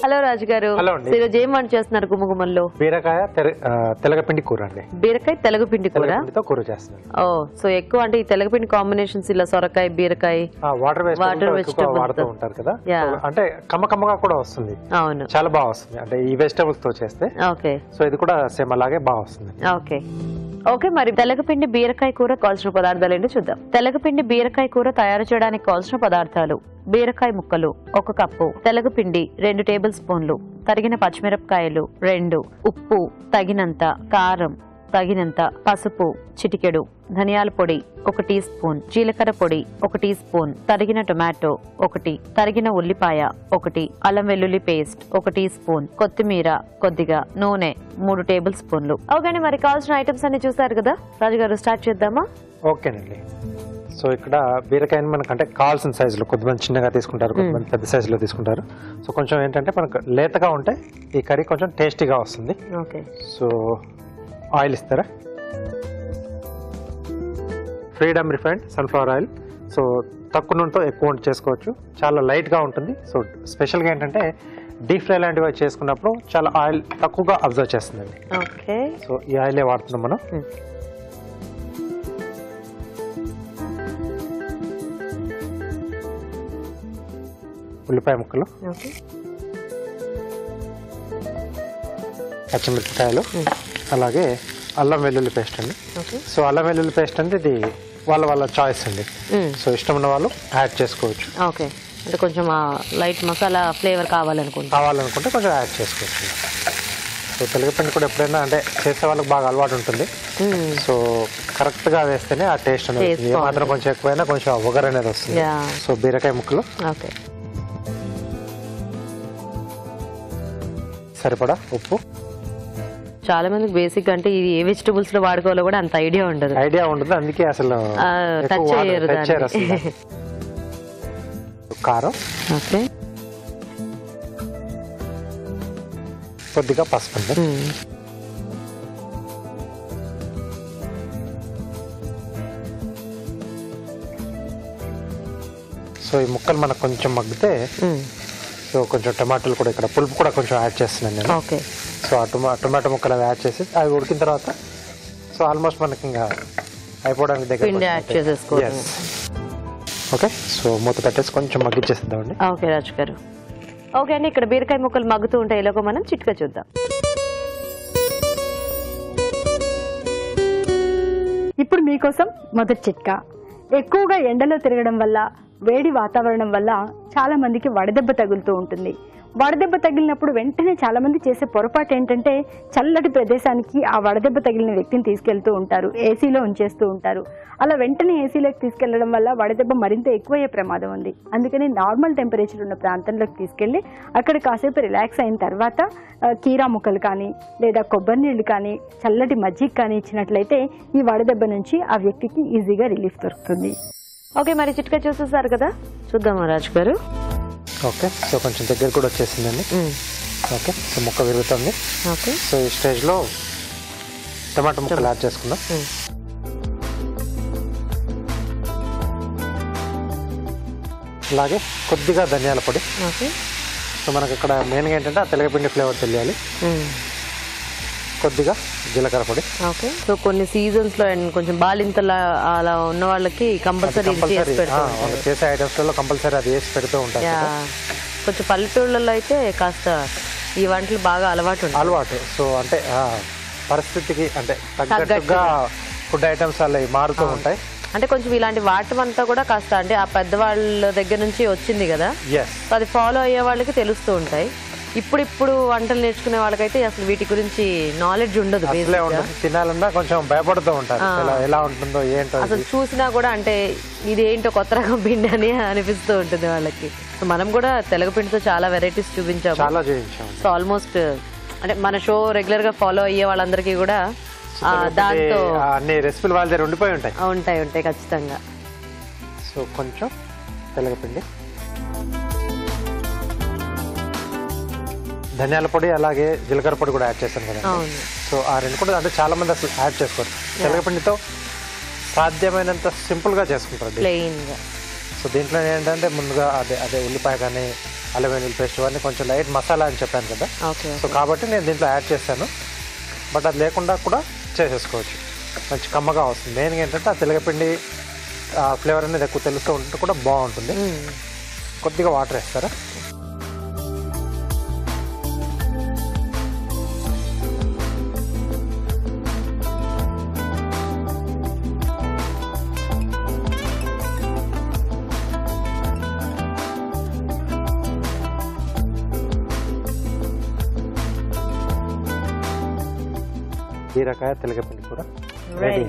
Hello రాజు గారు, ఈరోజు ఏం వంట చేస్తున్నారు? గుమ్మగుమ్మల్లో బీరకాయ తెలగపిండి కూర అండి. బీరకాయ తెలగపిండి కూర చేస్తున్నారు. ఓ, సో ఎక్కువ అంటే ఈ తెలగపిండి కాంబినేషన్స్ ఇలా సొరకాయ, బీరకాయ, వాటర్ వెజిటబుల్స్ వాడుతూ ఉంటారు కదా, అంటే కమ్మకమ్మగా కూడా వస్తుంది. అవును, చాలా బాగా వస్తుంది అంటే ఈ వెజిటబుల్స్ తో చేస్తే. ఓకే, సో ఇది కూడా సేమ్ అలాగే బాగా వస్తుంది. Okay okay. మరి తెలగపిండి బీరకాయ కూర కావాల్సిన పదార్థాలు ఏంటో చూద్దాం. తెలగపిండి బీరకాయ కూర తయారు చేయడానికి కావాల్సిన పదార్థాలు: బీరకాయ ముక్కలు 1 కప్పు, తెలగపిండి 2 టేబుల్ స్పూన్లు, తరిగిన పచ్చిమిరపకాయలు 2, ఉప్పు తగినంత, కారం తగినంత, పసుపు చిటికెడు, ధనియాల పొడి 1 టీ స్పూన్, జీలకర్ర పొడి 1 టీ స్పూన్, తరిగిన టొమాటో 1, తరిగిన ఉల్లిపాయ 1, అల్లం వెల్లుల్లి పేస్ట్ 1 టీ స్పూన్, కొత్తిమీర కొద్దిగా, నూనె 3 టేబుల్ స్పూన్లు. ఓకే, మరి కావాల్సిన ఐటమ్స్ అన్ని చూసారు కదా రాజుగారు, స్టార్ట్ చేద్దామా? ఓకేనండి. సో ఇక్కడ బీరకాయని మనకంటే కావాల్సిన సైజులో, కొద్దిమంది చిన్నగా తీసుకుంటారు, కొద్దిమంది పెద్ద సైజులో తీసుకుంటారు. సో కొంచెం ఏంటంటే మనకు లేతగా ఉంటే ఈ కర్రీ కొంచెం టేస్టీగా వస్తుంది. ఓకే, సో ఆయిల్ ఇస్తారా? Freedom refined sunflower oil. So తక్కువ నూనెతో ఎక్కువ వంట చేసుకోవచ్చు, చాలా లైట్గా ఉంటుంది. సో స్పెషల్గా ఏంటంటే డీప్ ఫ్రై లాంటివి చేసుకున్నప్పుడు చాలా ఆయిల్ తక్కువగా అబ్జర్వ్ చేస్తుందండి. ఓకే, సో ఈ ఆయిలే వాడుతున్నాం మనం. ఉల్లిపాయ ముక్కలు, పచ్చిమిరపకాయలు, అలాగే అల్లం వెల్లుల్లి పేస్ట్ అండి. సో అల్లం వెల్లుల్లి పేస్ట్ అంటే ఇది వాళ్ళ చాయిస్ అండి. సో ఇష్టం ఉన్న వాళ్ళు యాడ్ చేసుకోవచ్చు. ఓకే, అంటే కొంచెం లైట్ మసాలా ఫ్లేవర్ కావాలనుకుంటే కొంచెం యాడ్ చేసుకోవచ్చు. సో తెలగపిండి కూడా ఎప్పుడైనా అంటే చేసే వాళ్ళకి బాగా అలవాటు ఉంటుంది. సో కరెక్ట్గా వేస్తేనే ఆ టేస్ట్ అనేది మాత్రం కొంచెం ఎక్కువైనా కొంచెం ఒగరు అనేది వస్తుంది. సో బీరకాయ ముక్కలు, ఓకే, సరిపడా ఉప్పు. చాలా మంది బేసిక్ అంటే ఇది ఏ వెజిటబుల్స్ లో వాడుకోవాలో కూడా అంత ఐడియా ఉండదు, అందుకే అసలు టచ్ చేయరు. కారం, ఓకే, కొద్దిగా పసుపు అండి. సో ఈ ముక్కలు మనకు కొంచెం మగ్గితే, సో కొంచెం టమాటాలు కూడా ఇక్కడ పులుపు కూడా కొంచెం యాడ్ చేస్తున్నాను నేను. ఓకే, సో ఆ టమాటో ముక్కలు అవి యాడ్ చేసి అవి ఉడికిన తర్వాత సో ఆల్మోస్ట్ మనకి ఇంకా అయిపోవడానికి దగ్గర. ఓకే, సో మూత పెట్టేసి కొంచెం మగ్గిచ్చేద్దామండి. ఓకే రాజు గారు. ఓకే అండి, ఇక్కడ బీరకాయ ముక్కలు మగ్గుతూ ఉంటాయి, ఇలాగో మనం చిట్కా చూద్దాం. ఇప్పుడు మీకోసం మొదటి చిట్కా. ఎక్కువగా ఎండలో తిరగడం వల్ల, వేడి వాతావరణం వల్ల చాలా మందికి వడదెబ్బ తగులుతూ ఉంటుంది. వడదెబ్బ తగిలినప్పుడు వెంటనే చాలా మంది చేసే పొరపాటు ఏంటంటే చల్లటి ప్రదేశానికి ఆ వడదెబ్బ తగిలిన వ్యక్తిని తీసుకెళ్తూ ఉంటారు, ఏసీలో ఉంచేస్తూ ఉంటారు. అలా వెంటనే ఏసీలోకి తీసుకెళ్లడం వల్ల వడదెబ్బ మరింత ఎక్కువయ్యే ప్రమాదం ఉంది. అందుకని నార్మల్ టెంపరేచర్ ఉన్న ప్రాంతంలోకి తీసుకెళ్లి అక్కడ కాసేపు రిలాక్స్ అయిన తర్వాత కీరా ముక్కలు కానీ లేదా కొబ్బరి నీళ్లు కానీ చల్లటి మజ్జిగ కానీ ఇచ్చినట్లయితే ఈ వడదెబ్బ నుంచి ఆ వ్యక్తికి ఈజీగా రిలీఫ్ దొరుకుతుంది. ఓకే, మరి చిట్కా చూసేసారు కదా, చూద్దామా రాజు గారు? ఓకే, సో కొంచెం దగ్గర కూడా వచ్చేసిందండి. ఓకే, సో ముక్క విరుగుతుంది. ఓకే, సో ఈ స్టేజ్లో టమాటో ముక్కలు యాడ్ చేసుకుందాం. అలాగే కొద్దిగా ధనియాల పొడి. ఓకే, సో మనకి ఇక్కడ మెయిన్గా ఏంటంటే ఆ తెలగపిండి ఫ్లేవర్ తెలియాలి. కొద్దిగా జీలకర్ర పొడి. ఓకే, సో కొన్ని సీజన్స్ లో కొంచెం బాలింతలా అలా ఉన్న వాళ్ళకి కంపల్సరీ చేసే ఐటమ్స్ లో కంపల్సరీ అది వేసి పెడుతూ ఉంటారు. కొంచెం పల్లెటూళ్ళలో అయితే కాస్త ఈ వంటలు బాగా అలవాటు. సో అంటే పరిస్థితికి అంటే తగ్గట్టుగా ఫుడ్ ఐటమ్స్ అలా మారుతూ ఉంటాయి. అంటే కొంచెం ఇలాంటి వాటమంతా కూడా కాస్త అంటే ఆ పెద్దవాళ్ళ దగ్గర నుంచి వచ్చింది కదా, అది ఫాలో అయ్యే వాళ్ళకి తెలుస్తూ ఉంటాయి. ఇప్పుడు వంటలు నేర్చుకునే వాళ్ళకైతే అసలు వీటి గురించి నాలెడ్జ్ ఉండదు. తినాలన్నా కొంచెం భయపడుతూ ఉంటారు, ఎలా ఉంటుందో ఏంటో. అసలు చూసినా కూడా అంటే ఇది ఏంటో కొత్త రకం పిండి అని అనిపిస్తూ ఉంటుంది వాళ్ళకి. మనం కూడా తెలగపిండితో చాలా వెరైటీస్ చూపించాము. సో ఆల్మోస్ట్ అంటే మన షో రెగ్యులర్ గా ఫాలో అయ్యే వాళ్ళందరికీ కూడా దాంతో అన్ని రెసిపీలు వాళ్ళ దగ్గర ఉంటాయి ఖచ్చితంగా. సో కొంచెం తెలగపిండి, ధనియాల పొడి, అలాగే జీలకర్ర పొడి కూడా యాడ్ చేశాను కదా. సో ఆ రెండు కూడా అంటే చాలా మంది అసలు యాడ్ చేసుకోరు. తెలగపిండితో సాధ్యమైనంత సింపుల్ గా చేసుకుంటారు. ప్లెయిన్ గా. సో సో దీంట్లో ఏంటంటే ముందుగా అదే ఉల్లిపాయ కానీ అల్లం వెల్లుల్లి పేస్ట్ ఇవన్నీ కొంచెం లైట్ మసాలా అని చెప్పాను కదా. సో కాబట్టి నేను దీంట్లో యాడ్ చేశాను. బట్ అది లేకుండా కూడా చేసేసుకోవచ్చు, మంచి కమ్మగా వస్తుంది. మెయిన్గా ఏంటంటే ఆ తెలగపిండి ఫ్లేవర్ అనేది ఎక్కువ తెలుస్తూ ఉంటే కూడా బాగుంటుంది. కొద్దిగా వాటర్ వేస్తారా? బీరకాయ తెలగపిండి కూర రెడీ.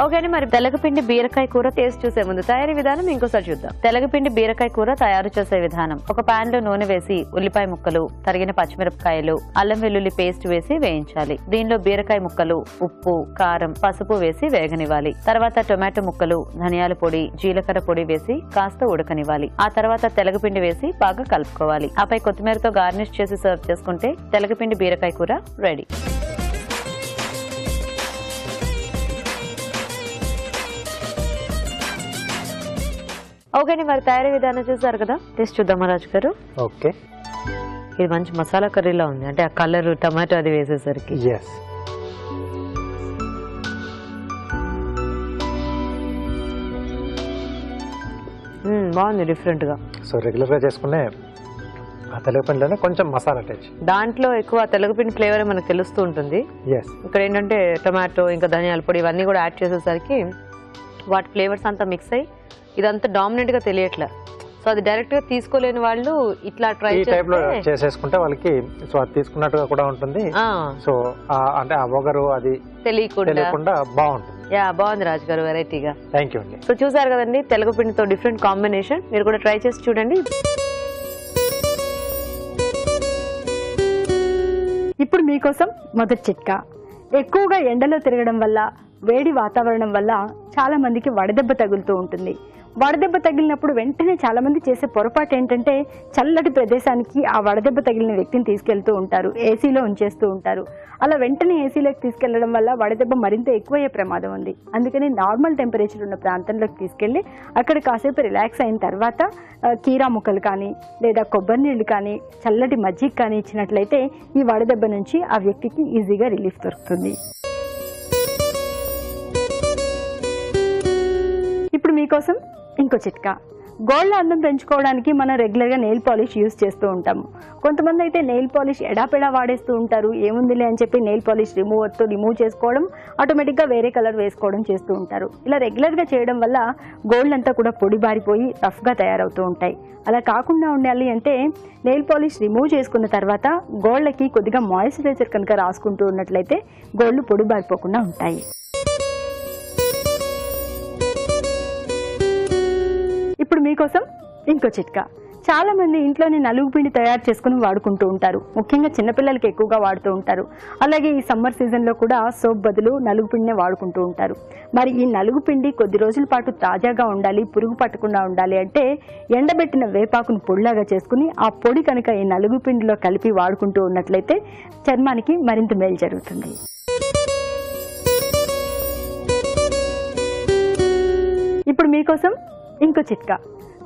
ఓకే అండి, మరి తెలగపిండి బీరకాయ కూర టేస్ట్ చూసే ముందు తయారీ విధానం ఇంకోసారి చూద్దాం. తెలగపిండి బీరకాయ కూర తయారు చేసే విధానం: ఒక పాన్ లో నూనె వేసి ఉల్లిపాయ ముక్కలు, తరిగిన పచ్చిమిరపకాయలు, అల్లం వెల్లుల్లి పేస్ట్ వేసి వేయించాలి. దీనిలో బీరకాయ ముక్కలు, ఉప్పు, కారం, పసుపు వేసి వేగనివ్వాలి. తర్వాత టొమాటో ముక్కలు, ధనియాల పొడి, జీలకర్ర పొడి వేసి కాస్త ఉడకనివ్వాలి. ఆ తర్వాత తెలగపిండి వేసి బాగా కలుపుకోవాలి. ఆపై కొత్తిమీరతో గార్నిష్ చేసి సర్వ్ చేసుకుంటే తెలగపిండి బీరకాయ కూర రెడీ. ఓకే అండి, మరి తయారీ విధానం చూసారు కదా, టేస్ట్ చూద్దామా రాజు గారు? ఓకే, ఇది మంచి మసాలా కర్రీలా ఉంది, అంటే ఆ కలర్ టమాటో అది వేసేసరికి. బాగుంది, డిఫరెంట్ గా. సో రెగ్యులర్ గా చేసుకునే ఆ తెలగపిండిలోనే కొంచెం మసాలా టచ్, దాంట్లో ఎక్కువ తెలగపిండి ఫ్లేవర్ మనకు తెలుస్తూ ఉంటుంది. ఇక్కడ ఏంటంటే టొమాటో ఇంకా ధనియాల పొడి ఇవన్నీ కూడా యాడ్ చేసేసరికి వాటి ఫ్లేవర్స్ అంతా మిక్స్ అయ్యి ఇదంతా డామినెంట్ గా తెలియట్లే. సో అది డైరెక్ట్ గా తీసుకోలేని వాళ్ళు ఇట్లా ట్రై చేసేసుకుంటే వాళ్ళకి సో అది తీసుకున్నట్టుగా కూడా ఉంటుంది. సో అంటే ఆ ఒగరు అది తెలియకుండా బాగుంటుంది. బాగుంది రాజు గారు, వెరైటీగా. థ్యాంక్ యూ అండి. సో చూసారు కదండి, తెలగపిండితో డిఫరెంట్ కాంబినేషన్. మీరు కూడా ట్రై చేసి చూడండి. ఇప్పుడు మీకోసం మొదటి చిట్కా. ఎక్కువగా ఎండలో తిరగడం వల్ల, వేడి వాతావరణం వల్ల చాలా మందికి వడదెబ్బ తగులుతూ ఉంటుంది. వడదెబ్బ తగిలినప్పుడు వెంటనే చాలా మంది చేసే పొరపాటు ఏంటంటే చల్లటి ప్రదేశానికి ఆ వడదెబ్బ తగిలిన వ్యక్తిని తీసుకెళ్తూ ఉంటారు, ఏసీలో ఉంచేస్తూ ఉంటారు. అలా వెంటనే ఏసీలోకి తీసుకెళ్లడం వల్ల వడదెబ్బ మరింత ఎక్కువయ్యే ప్రమాదం ఉంది. అందుకని నార్మల్ టెంపరేచర్ ఉన్న ప్రాంతంలోకి తీసుకెళ్లి అక్కడ కాసేపు రిలాక్స్ అయిన తర్వాత కీరా ముక్కలు కానీ లేదా కొబ్బరి నీళ్లు కానీ చల్లటి మజ్జిగ కానీ ఇచ్చినట్లయితే ఈ వడదెబ్బ నుంచి ఆ వ్యక్తికి ఈజీగా రిలీఫ్ దొరుకుతుంది. ఇప్పుడు మీకోసం ఇంకో చిట్కా. గోళ్ళ అందం పెంచుకోవడానికి మనం రెగ్యులర్గా నెయిల్ పాలిష్ యూజ్ చేస్తూ ఉంటాము. కొంతమంది అయితే నెయిల్ పాలిష్ ఎడాపెడా వాడేస్తూ ఉంటారు. ఏముందిలే అని చెప్పి నెయిల్ పాలిష్ రిమూవ్ చేసుకోవడం, ఆటోమేటిక్గా వేరే కలర్ వేసుకోవడం చేస్తూ ఉంటారు. ఇలా రెగ్యులర్గా చేయడం వల్ల గోల్డ్ అంతా కూడా పొడి బారిపోయి రఫ్గా తయారవుతూ ఉంటాయి. అలా కాకుండా ఉండాలి అంటే నెయిల్ పాలిష్ రిమూవ్ చేసుకున్న తర్వాత గోళ్ళకి కొద్దిగా మాయిశ్చరైజర్ కనుక రాసుకుంటూ ఉన్నట్లయితే గోళ్ళు పొడి బారిపోకుండా ఉంటాయి. ఇప్పుడు మీకోసం ఇంకో చిట్కా. చాలా మంది ఇంట్లోనే నలుగు పిండి తయారు చేసుకుని వాడుకుంటూ ఉంటారు. ముఖ్యంగా చిన్నపిల్లలకి ఎక్కువగా వాడుతూ ఉంటారు. అలాగే ఈ సమ్మర్ సీజన్లో కూడా సోప్ బదులు నలుగు పిండినే వాడుకుంటూ ఉంటారు. మరి ఈ నలుగు పిండి కొద్ది రోజుల పాటు తాజాగా ఉండాలి, పురుగు పట్టకుండా ఉండాలి అంటే ఎండబెట్టిన వేపాకును పొడిలాగా చేసుకుని ఆ పొడి కనుక ఈ నలుగు పిండిలో కలిపి వాడుకుంటూ ఉన్నట్లయితే చర్మానికి మరింత మేలు జరుగుతుంది. ఇప్పుడు మీకోసం ఇంకో చిట్కా.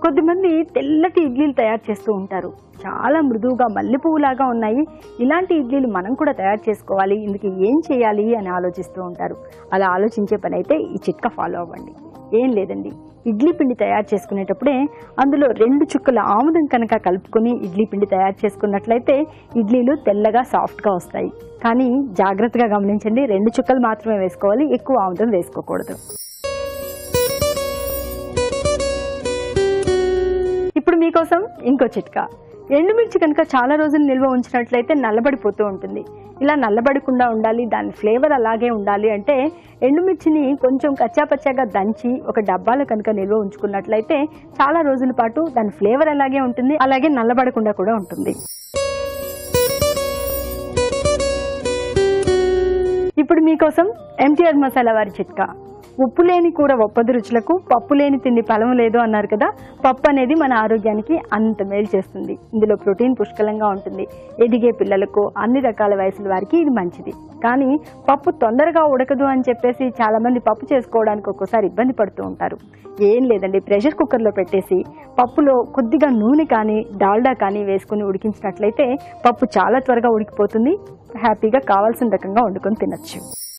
కొద్దిమంది తెల్లటి ఇడ్లీలు తయారు చేస్తూ ఉంటారు. చాలా మృదువుగా మల్లెపువ్వులాగా ఉన్నాయి. ఇలాంటి ఇడ్లీలు మనం కూడా తయారు చేసుకోవాలి, ఇందుకు ఏం చేయాలి అని ఆలోచిస్తూ ఉంటారు. అలా ఆలోచించే పని అయితే ఈ చిట్కా ఫాలో అవ్వండి. ఏం లేదండి, ఇడ్లీ పిండి తయారు చేసుకునేటప్పుడే అందులో 2 చుక్కల ఆముదం కనుక కలుపుకొని ఇడ్లీ పిండి తయారు చేసుకున్నట్లయితే ఇడ్లీలు తెల్లగా సాఫ్ట్గా వస్తాయి. కానీ జాగ్రత్తగా గమనించండి, 2 చుక్కలు మాత్రమే వేసుకోవాలి, ఎక్కువ ఆముదం వేసుకోకూడదు. ఇప్పుడు మీకోసం ఇంకో చిట్కా. ఎండుమిర్చి కనుక చాలా రోజులు నిల్వ ఉంచినట్లయితే నల్లబడిపోతూ ఉంటుంది. ఇలా నల్లబడకుండా ఉండాలి, దాని ఫ్లేవర్ అలాగే ఉండాలి అంటే ఎండుమిర్చిని కొంచెం కచ్చాపచ్చాగా దంచి ఒక డబ్బాలో కనుక నిల్వ ఉంచుకున్నట్లయితే చాలా రోజుల పాటు దాని ఫ్లేవర్ అలాగే ఉంటుంది, అలాగే నల్లబడకుండా కూడా ఉంటుంది. ఇప్పుడు మీకోసం ఎంటీఆర్ మసాలా వారి చిట్కా. ఉప్పు లేని కూర ఒప్పది రుచులకు, పప్పు లేని తిండి ఫలము లేదు అన్నారు కదా. పప్పు అనేది మన ఆరోగ్యానికి అంత మేలు చేస్తుంది. ఇందులో ప్రోటీన్ పుష్కలంగా ఉంటుంది. ఎదిగే పిల్లలకు, అన్ని రకాల వయసుల వారికి ఇది మంచిది. కానీ పప్పు తొందరగా ఉడకదు అని చెప్పేసి చాలా మంది పప్పు చేసుకోవడానికి ఒక్కోసారి ఇబ్బంది పడుతూ ఉంటారు. ఏం లేదండి, ప్రెషర్ కుక్కర్లో పెట్టేసి పప్పులో కొద్దిగా నూనె కానీ డాల్డా కానీ వేసుకుని ఉడికించినట్లయితే పప్పు చాలా త్వరగా ఉడికిపోతుంది. హ్యాపీగా కావాల్సిన రకంగా వండుకొని తినచ్చు.